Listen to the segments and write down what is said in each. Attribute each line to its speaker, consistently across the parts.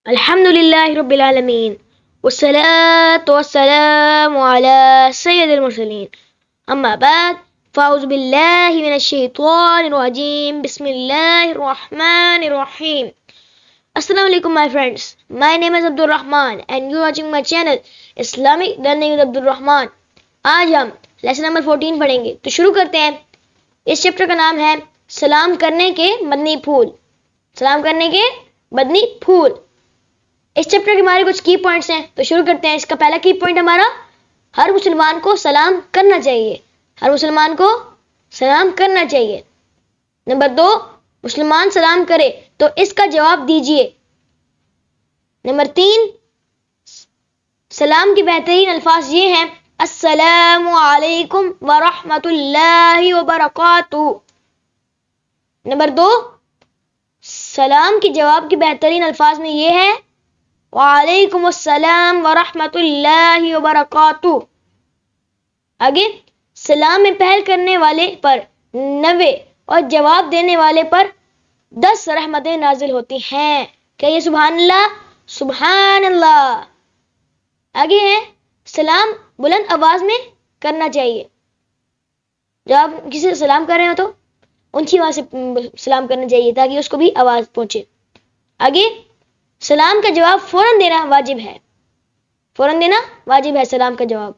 Speaker 1: الحمد للہ رب العالمین والصلاة والسلام على سید المرسلین اما بعد فاعوذ باللہ من الشیطان الرجیم بسم اللہ الرحمن الرحیم. السلام علیکم my friends. My name is Abdul Rahman and you are watching my channel Islamic Learning with Abdul Rahman. آج ہم لیسن نمبر 14 پڑھیں گے تو شروع کرتے ہیں. اس چیپٹر کا نام ہے سلام کرنے کے مدنی پھول. سلام کرنے کے مدنی پھول. اس چیپٹر کے ہمارے کچھ کی پوائنٹس ہیں تو شروع کرتے ہیں. اس کا پہلا کی پوائنٹ ہمارا ہر مسلمان کو سلام کرنا چاہیے. ہر مسلمان کو سلام کرنا چاہیے. نمبر 2، مسلمان سلام کرے تو اس کا جواب دیجئے. نمبر 3، سلام کی بہترین الفاظ یہ ہیں: السلام علیکم ورحمۃ اللہ وبرکاتہ. نمبر 2، سلام کے جواب کے بہترین الفاظ میں یہ ہے: وعلیکم السلام ورحمۃ اللہ وبرکاتہ. آگے، سلام میں پہل کرنے والے پر 90 اور جواب دینے والے پر 10 رحمتیں نازل ہوتی ہیں. کہیے سبحان اللہ، سبحان اللہ. آگے ہے سلام بلند آواز میں کرنا چاہیے. جب آپ کسی سے سلام کر رہے ہو تو اونچی آواز سے سلام کرنا چاہیے تاکہ اس کو بھی آواز پہنچے. آگے، سلام کا جواب فوراً دینا واجب ہے. فوراً دینا واجب ہے سلام کا جواب.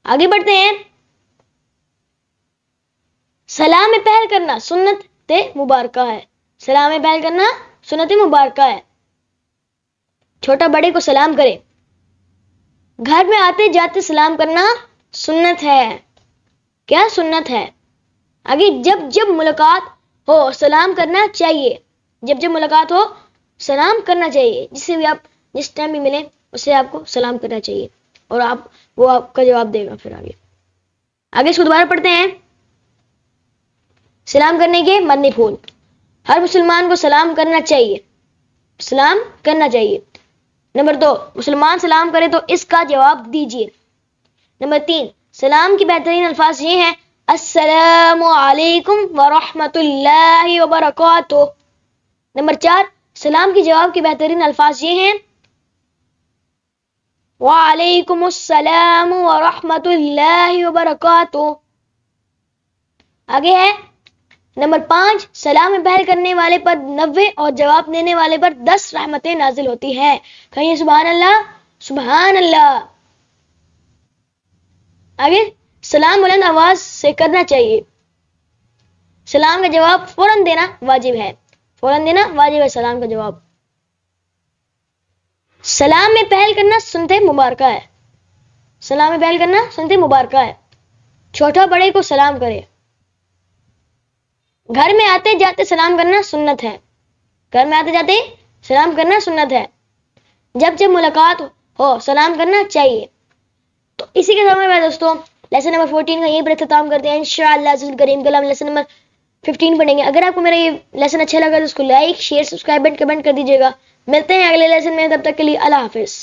Speaker 1: آگے بڑھتے ہیں. سلام میں پہل کرنا سنت مبارکہ ہے. سلام میں پہل کرنا سنت مبارکہ ہے. چھوٹا بڑے کو سلام کرے. گھر میں آتے جاتے سلام کرنا سنت ہے. کیا سنت ہے؟ آگے، جب ملاقات ہو سلام کرنا چاہیے. جب ملاقات ہو سلام کرنا چاہیے. جس سے بھی آپ جس ٹائم بھی ملیں اس سے آپ کو سلام کرنا چاہیے اور وہ آپ کا جواب دے گا. پھر آگے اس کو دوبارہ پڑھتے ہیں. سلام کرنے کے مدنی پھول. ہر مسلمان کو سلام کرنا چاہیے. سلام کرنا چاہیے. نمبر 2، مسلمان سلام کرے تو اس کا جواب دیجیے. نمبر 3، سلام کی بہترین الفاظ یہ ہیں: السلام علیکم ورحمۃ اللہ وبرکاتہ. نمبر 4، سلام کے جواب کے بہترین الفاظ یہ ہیں: وعلیکم السلام ورحمۃ اللہ وبرکاتہ. آگے ہے نمبر 5، سلام میں پہل کرنے والے پر 90 اور جواب دینے والے پر 10 رحمتیں نازل ہوتی ہیں. کہیں سبحان اللہ، سبحان اللہ. آگے، سلام بلند آواز سے کرنا چاہیے. سلام کا جواب فوراً دینا واجب ہے. فوراً دینا واجب ہے سلام کا جواب. سلام میں پہل کرنا سنت مبارکہ ہے. سلام میں پہل کرنا سنت مبارکہ ہے. چھوٹا بڑے کو سلام کرے. گھر میں آتے جاتے سلام کرنا سنت ہے. گھر میں آتے جاتے سلام کرنا سنت ہے. جب ملاقات ہو سلام کرنا چاہیے. تو اسی کے ساتھ میں دوستوں لیسن نمبر 14 کا یہیں پر اختتام کرتے ہیں. انشاءاللہ عزیز کریم کل ہم لیسن نمبر 15 پڑھیں گے. اگر آپ کو میرا یہ لیسن اچھا لگا تو اس کو like, share, subscribe and comment کر دیجیے گا. ملتے ہیں اگلے لیسن میں. تب تک کے لیے اللہ حافظ.